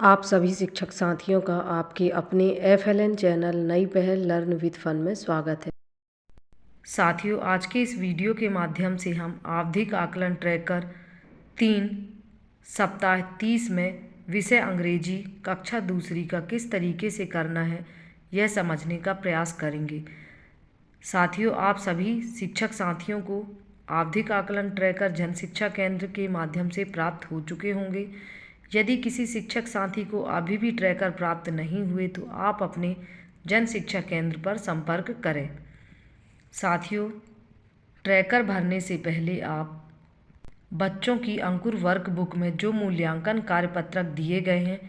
आप सभी शिक्षक साथियों का आपके अपने FLN चैनल नई पहल लर्न विद फन में स्वागत है। साथियों, आज के इस वीडियो के माध्यम से हम आवधिक आकलन ट्रैकर 3 सप्ताह 30 में विषय अंग्रेजी कक्षा दूसरी का किस तरीके से करना है यह समझने का प्रयास करेंगे। साथियों, आप सभी शिक्षक साथियों को आवधिक आकलन ट्रैकर जन शिक्षा केंद्र के माध्यम से प्राप्त हो चुके होंगे। यदि किसी शिक्षक साथी को अभी भी ट्रैकर प्राप्त नहीं हुए तो आप अपने जन शिक्षा केंद्र पर संपर्क करें। साथियों, ट्रैकर भरने से पहले आप बच्चों की अंकुर वर्कबुक में जो मूल्यांकन कार्यपत्रक दिए गए हैं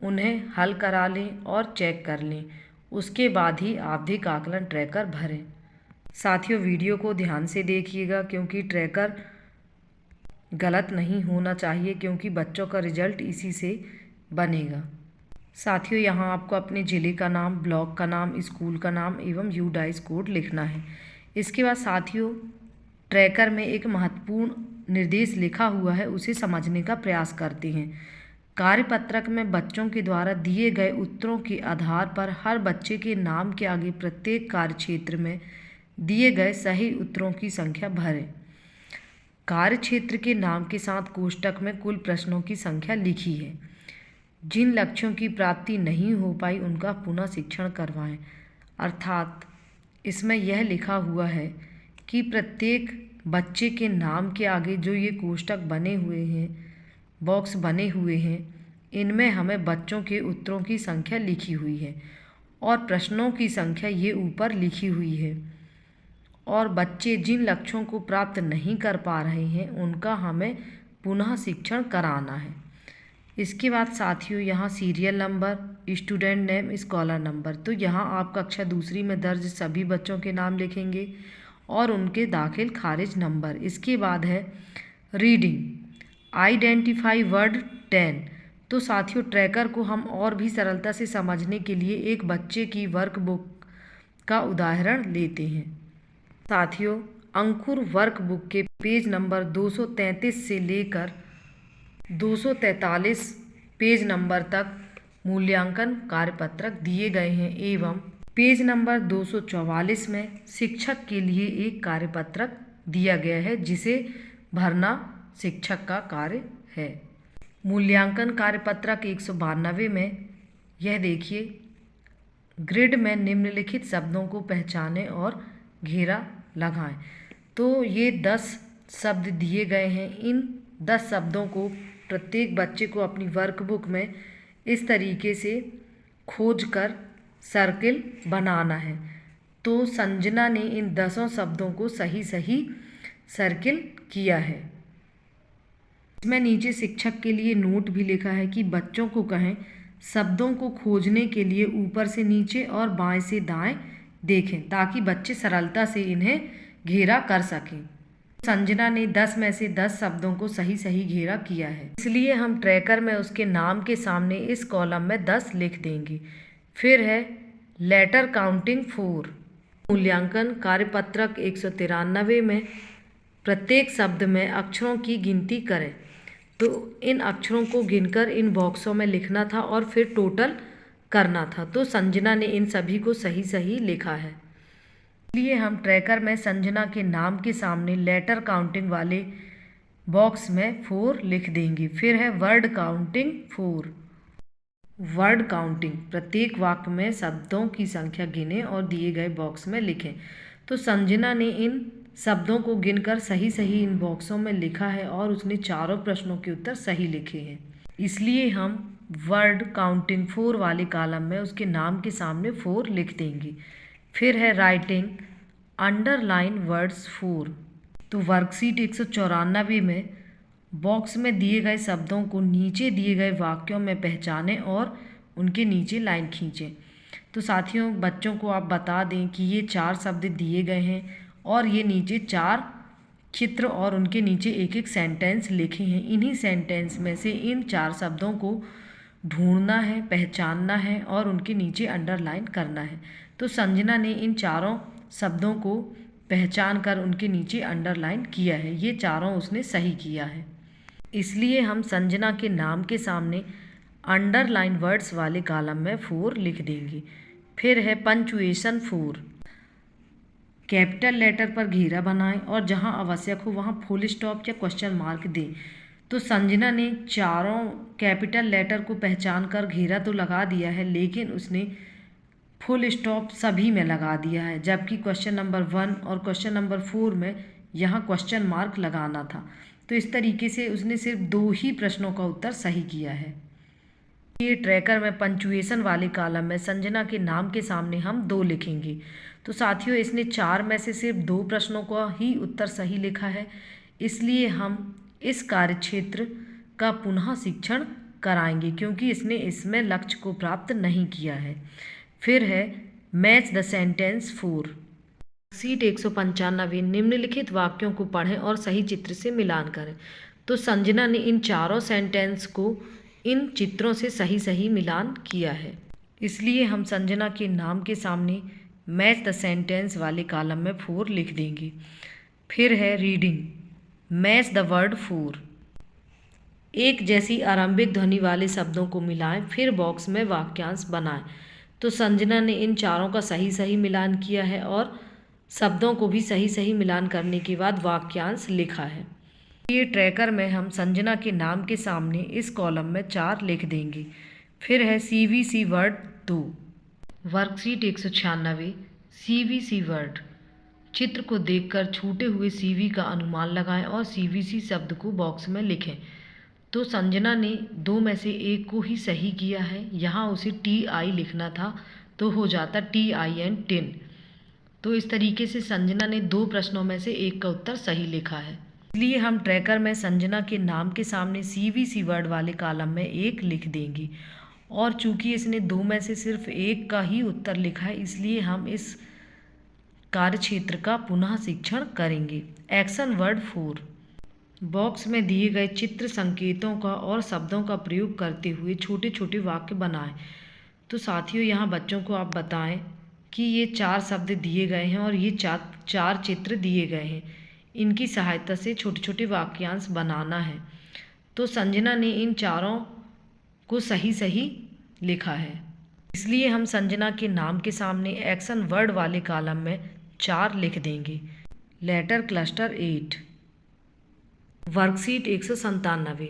उन्हें हल करा लें और चेक कर लें। उसके बाद ही आवधिक आकलन ट्रैकर भरें। साथियों, वीडियो को ध्यान से देखिएगा क्योंकि ट्रैकर गलत नहीं होना चाहिए, क्योंकि बच्चों का रिजल्ट इसी से बनेगा। साथियों, यहाँ आपको अपने ज़िले का नाम, ब्लॉक का नाम, स्कूल का नाम एवं यूडाइस कोड लिखना है। इसके बाद साथियों, ट्रैकर में एक महत्वपूर्ण निर्देश लिखा हुआ है, उसे समझने का प्रयास करते हैं। कार्यपत्रक में बच्चों के द्वारा दिए गए उत्तरों के आधार पर हर बच्चे के नाम के आगे प्रत्येक कार्यक्षेत्र में दिए गए सही उत्तरों की संख्या भरें। कार्यक्षेत्र के नाम के साथ कोष्ठक में कुल प्रश्नों की संख्या लिखी है। जिन लक्ष्यों की प्राप्ति नहीं हो पाई उनका पुनः शिक्षण करवाएं। अर्थात इसमें यह लिखा हुआ है कि प्रत्येक बच्चे के नाम के आगे जो ये कोष्ठक बने हुए हैं, बॉक्स बने हुए हैं, इनमें हमें बच्चों के उत्तरों की संख्या लिखी हुई है और प्रश्नों की संख्या ये ऊपर लिखी हुई है। और बच्चे जिन लक्ष्यों को प्राप्त नहीं कर पा रहे हैं उनका हमें पुनः शिक्षण कराना है। इसके बाद साथियों, यहाँ serial number, student name, scholar number, तो यहाँ आप कक्षा दूसरी में दर्ज सभी बच्चों के नाम लिखेंगे और उनके दाखिल खारिज नंबर। इसके बाद है रीडिंग, आइडेंटिफाई वर्ड 10। तो साथियों, ट्रैकर को हम और भी सरलता से समझने के लिए एक बच्चे की वर्कबुक का उदाहरण लेते हैं। साथियों, अंकुर वर्कबुक के पेज नंबर 233 से लेकर 243 पेज नंबर तक मूल्यांकन कार्यपत्रक दिए गए हैं एवं पेज नंबर 244 में शिक्षक के लिए एक कार्यपत्रक दिया गया है जिसे भरना शिक्षक का कार्य है। मूल्यांकन कार्यपत्रक 192 में यह देखिए, ग्रिड में निम्नलिखित शब्दों को पहचानें और घेरा लगाएं। तो ये 10 शब्द दिए गए हैं। इन 10 शब्दों को प्रत्येक बच्चे को अपनी वर्कबुक में इस तरीके से खोज कर सर्किल बनाना है। तो संजना ने इन 10 शब्दों को सही सही सर्किल किया है। इसमें नीचे शिक्षक के लिए नोट भी लिखा है कि बच्चों को कहें शब्दों को खोजने के लिए ऊपर से नीचे और बाएं से दाएं देखें ताकि बच्चे सरलता से इन्हें घेरा कर सकें। संजना ने 10 में से 10 शब्दों को सही सही घेरा किया है, इसलिए हम ट्रैकर में उसके नाम के सामने इस कॉलम में 10 लिख देंगे। फिर है लेटर काउंटिंग 4। मूल्यांकन कार्यपत्रक 193 में प्रत्येक शब्द में अक्षरों की गिनती करें। तो इन अक्षरों को गिनकर इन बॉक्सों में लिखना था और फिर टोटल करना था। तो संजना ने इन सभी को सही सही लिखा है, इसलिए हम ट्रैकर में संजना के नाम के सामने लेटर काउंटिंग वाले बॉक्स में 4 लिख देंगे। फिर है वर्ड काउंटिंग 4। वर्ड काउंटिंग, प्रत्येक वाक्य में शब्दों की संख्या गिने और दिए गए बॉक्स में लिखें। तो संजना ने इन शब्दों को गिनकर सही सही इन बॉक्सों में लिखा है और उसने चारों प्रश्नों के उत्तर सही लिखे हैं, इसलिए हम वर्ड काउंटिंग 4 वाले कॉलम में उसके नाम के सामने 4 लिख देंगे। फिर है राइटिंग अंडरलाइन वर्ड्स 4। तो वर्कशीट 194 में बॉक्स में दिए गए शब्दों को नीचे दिए गए वाक्यों में पहचानें और उनके नीचे लाइन खींचें। तो साथियों, बच्चों को आप बता दें कि ये 4 शब्द दिए गए हैं और ये नीचे 4 चित्र और उनके नीचे एक एक सेंटेंस लिखे हैं। इन्हीं सेंटेंस में से इन 4 शब्दों को ढूंढना है, पहचानना है और उनके नीचे अंडरलाइन करना है। तो संजना ने इन चारों शब्दों को पहचान कर उनके नीचे अंडरलाइन किया है। ये चारों उसने सही किया है, इसलिए हम संजना के नाम के सामने अंडरलाइन वर्ड्स वाले कॉलम में 4 लिख देंगे। फिर है पंक्चुएशन 4, कैपिटल लेटर पर घेरा बनाएं और जहां आवश्यक हो वहां फुल स्टॉप या क्वेश्चन मार्क दें। तो संजना ने चारों कैपिटल लेटर को पहचान कर घेरा तो लगा दिया है, लेकिन उसने फुल स्टॉप सभी में लगा दिया है, जबकि क्वेश्चन नंबर 1 और क्वेश्चन नंबर 4 में यहाँ क्वेश्चन मार्क लगाना था। तो इस तरीके से उसने सिर्फ 2 ही प्रश्नों का उत्तर सही किया है। ये ट्रैकर में पंक्चुएशन वाले कॉलम में संजना के नाम के सामने हम 2 लिखेंगे। तो साथियों, इसने 4 में से सिर्फ 2 प्रश्नों का ही उत्तर सही लिखा है, इसलिए हम इस कार्यक्षेत्र का पुनः शिक्षण कराएंगे, क्योंकि इसने इसमें लक्ष्य को प्राप्त नहीं किया है। फिर है मैच द सेंटेंस 4, सीट 195, निम्नलिखित वाक्यों को पढ़ें और सही चित्र से मिलान करें। तो संजना ने इन चारों सेंटेंस को इन चित्रों से सही सही मिलान किया है, इसलिए हम संजना के नाम के सामने मैच द सेंटेंस वाले कॉलम में 4 लिख देंगे। फिर है रीडिंग, मैच द वर्ड 4, एक जैसी आरंभिक ध्वनि वाले शब्दों को मिलाएं, फिर बॉक्स में वाक्यांश बनाएं। तो संजना ने इन चारों का सही सही मिलान किया है और शब्दों को भी सही सही मिलान करने के बाद वाक्यांश लिखा है। ये ट्रैकर में हम संजना के नाम के सामने इस कॉलम में 4 लिख देंगे। फिर है CVC word 2, worksheet 196, CVC word, चित्र को देखकर छूटे हुए CV का अनुमान लगाएं और CVC शब्द को बॉक्स में लिखें। तो संजना ने 2 में से 1 को ही सही किया है, यहाँ उसे TI लिखना था तो हो जाता TIN 10। तो इस तरीके से संजना ने 2 प्रश्नों में से 1 का उत्तर सही लिखा है, इसलिए हम ट्रैकर में संजना के नाम के सामने CVC वर्ड वाले कॉलम में 1 लिख देंगे। और चूंकि इसने 2 में से सिर्फ 1 का ही उत्तर लिखा है, इसलिए हम इस कार्यक्षेत्र का पुनः शिक्षण करेंगे। एक्शन वर्ड 4, बॉक्स में दिए गए चित्र संकेतों का और शब्दों का प्रयोग करते हुए छोटे छोटे वाक्य बनाएं। तो साथियों, यहाँ बच्चों को आप बताएं कि ये 4 शब्द दिए गए हैं और ये 4 चित्र दिए गए हैं, इनकी सहायता से छोटे छोटे वाक्यांश बनाना है। तो संजना ने इन चारों को सही सही लिखा है, इसलिए हम संजना के नाम के सामने एक्शन वर्ड वाले कॉलम में 4 लिख देंगे। लेटर क्लस्टर 8, वर्कशीट 197,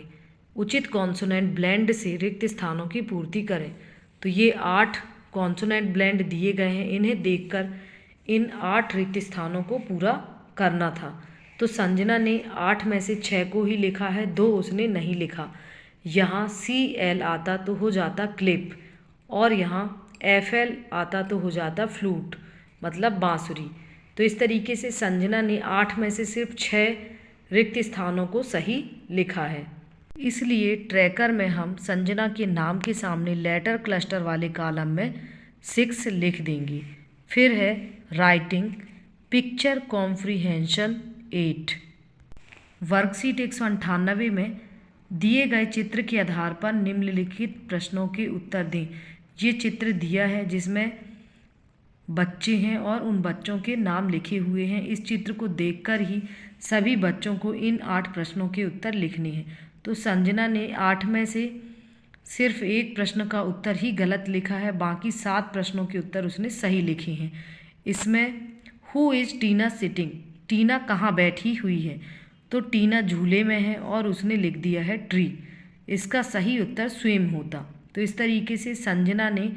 उचित कॉन्सोनेंट ब्लेंड से रिक्त स्थानों की पूर्ति करें। तो ये 8 कॉन्सोनेंट ब्लेंड दिए गए हैं, इन्हें देखकर इन 8 रिक्त स्थानों को पूरा करना था। तो संजना ने 8 में से 6 को ही लिखा है, 2 उसने नहीं लिखा। यहाँ CL आता तो हो जाता क्लिप, और यहाँ FL आता तो हो जाता फ्लूट, मतलब बांसुरी। तो इस तरीके से संजना ने 8 में से सिर्फ 6 रिक्त स्थानों को सही लिखा है, इसलिए ट्रैकर में हम संजना के नाम के सामने लेटर क्लस्टर वाले कॉलम में 6 लिख देंगे। फिर है राइटिंग, पिक्चर कॉम्प्रीहेंशन 8, वर्कशीट 198 में दिए गए चित्र के आधार पर निम्नलिखित प्रश्नों के उत्तर दें। ये चित्र दिया है जिसमें बच्चे हैं और उन बच्चों के नाम लिखे हुए हैं। इस चित्र को देखकर ही सभी बच्चों को इन 8 प्रश्नों के उत्तर लिखने हैं। तो संजना ने 8 में से सिर्फ 1 प्रश्न का उत्तर ही गलत लिखा है, बाकी 7 प्रश्नों के उत्तर उसने सही लिखे हैं। इसमें हु इज़ टीना सिटिंग, टीना कहाँ बैठी हुई है। तो टीना झूले में है और उसने लिख दिया है ट्री, इसका सही उत्तर स्विम होता। तो इस तरीके से संजना ने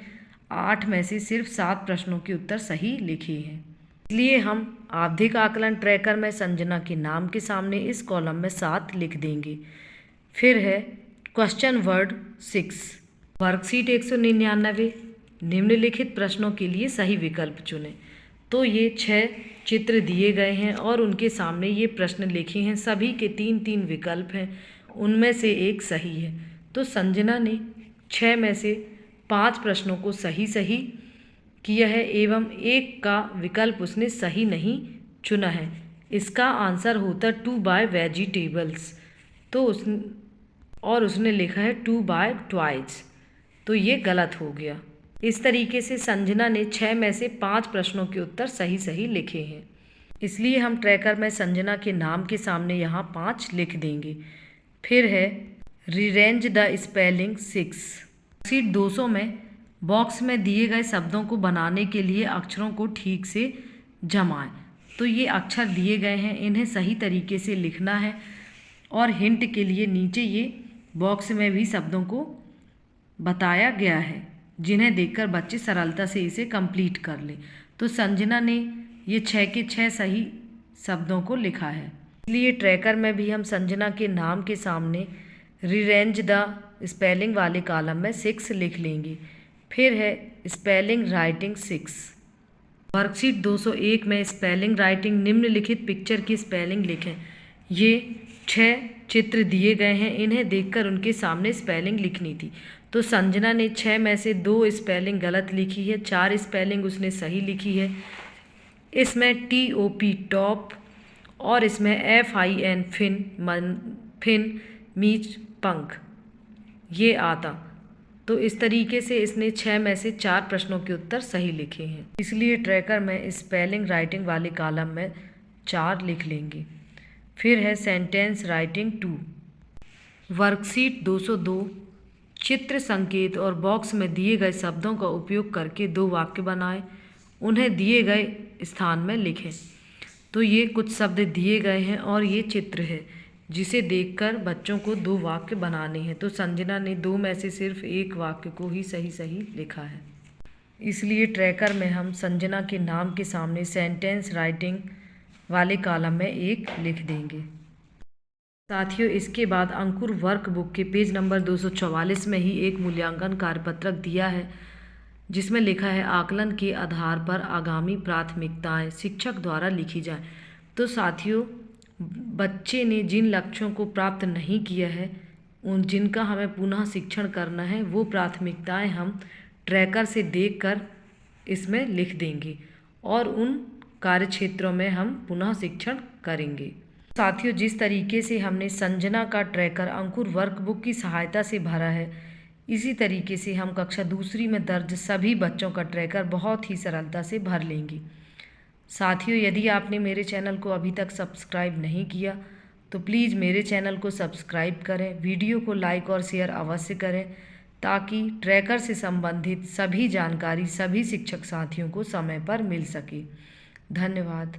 8 में से सिर्फ 7 प्रश्नों के उत्तर सही लिखे हैं, इसलिए हम आवधिक आकलन ट्रैकर में संजना के नाम के सामने इस कॉलम में 7 लिख देंगे। फिर है क्वेश्चन वर्ड 6, वर्कशीट 199, निम्नलिखित प्रश्नों के लिए सही विकल्प चुनें। तो ये 6 चित्र दिए गए हैं और उनके सामने ये प्रश्न लिखे हैं, सभी के 3-3 विकल्प हैं, उनमें से 1 सही है। तो संजना ने 6 में से 5 प्रश्नों को सही सही किया है एवं 1 का विकल्प उसने सही नहीं चुना है। इसका आंसर होता 2 बाय वेजिटेबल्स, तो उसने लिखा है 2 बाय ट्वाइस, तो ये गलत हो गया। इस तरीके से संजना ने 6 में से 5 प्रश्नों के उत्तर सही सही लिखे हैं, इसलिए हम ट्रैकर में संजना के नाम के सामने यहाँ 5 लिख देंगे। फिर है रीअरेंज द स्पेलिंग 6, वर्कशीट 200 में बॉक्स में दिए गए शब्दों को बनाने के लिए अक्षरों को ठीक से जमाएं। तो ये अक्षर दिए गए हैं, इन्हें सही तरीके से लिखना है और हिंट के लिए नीचे ये बॉक्स में भी शब्दों को बताया गया है, जिन्हें देखकर बच्चे सरलता से इसे कंप्लीट कर लें। तो संजना ने ये 6 के 6 सही शब्दों को लिखा है, इसलिए ट्रैकर में भी हम संजना के नाम के सामने रीअरेंज द स्पेलिंग वाले कॉलम में 6 लिख लेंगे। फिर है स्पेलिंग राइटिंग 6। वर्कशीट 201 में स्पेलिंग राइटिंग निम्नलिखित पिक्चर की स्पेलिंग लिखें। ये 6 चित्र दिए गए हैं, इन्हें देखकर उनके सामने स्पेलिंग लिखनी थी। तो संजना ने 6 में से 2 स्पेलिंग गलत लिखी है, 4 स्पेलिंग उसने सही लिखी है। इसमें TOP टॉप और इसमें FIN फिन मीच पंख ये आता। तो इस तरीके से इसने 6 में से 4 प्रश्नों के उत्तर सही लिखे हैं, इसलिए ट्रैकर में स्पेलिंग राइटिंग वाले कॉलम में 4 लिख लेंगे। फिर है सेंटेंस राइटिंग 2। वर्कशीट 202 चित्र संकेत और बॉक्स में दिए गए शब्दों का उपयोग करके 2 वाक्य बनाएं, उन्हें दिए गए स्थान में लिखें। तो ये कुछ शब्द दिए गए हैं और ये चित्र है, जिसे देखकर बच्चों को 2 वाक्य बनाने हैं। तो संजना ने 2 में से सिर्फ 1 वाक्य को ही सही लिखा है, इसलिए ट्रैकर में हम संजना के नाम के सामने सेंटेंस राइटिंग वाले कॉलम में 1 लिख देंगे। साथियों, इसके बाद अंकुर वर्कबुक के पेज नंबर 244 में ही एक मूल्यांकन कार्यपत्रक दिया है, जिसमें लिखा है आकलन के आधार पर आगामी प्राथमिकताएं शिक्षक द्वारा लिखी जाए। तो साथियों, बच्चे ने जिन लक्ष्यों को प्राप्त नहीं किया है, उन जिनका हमें पुनः शिक्षण करना है, वो प्राथमिकताएं हम ट्रैकर से देखकर इसमें लिख देंगे और उन कार्यक्षेत्रों में हम पुनः शिक्षण करेंगे। साथियों, जिस तरीके से हमने संजना का ट्रैकर अंकुर वर्कबुक की सहायता से भरा है, इसी तरीके से हम कक्षा 2 में दर्ज सभी बच्चों का ट्रैकर बहुत ही सरलता से भर लेंगे। साथियों, यदि आपने मेरे चैनल को अभी तक सब्सक्राइब नहीं किया तो प्लीज़ मेरे चैनल को सब्सक्राइब करें, वीडियो को लाइक और शेयर अवश्य करें, ताकि ट्रैकर से संबंधित सभी जानकारी सभी शिक्षक साथियों को समय पर मिल सके। धन्यवाद।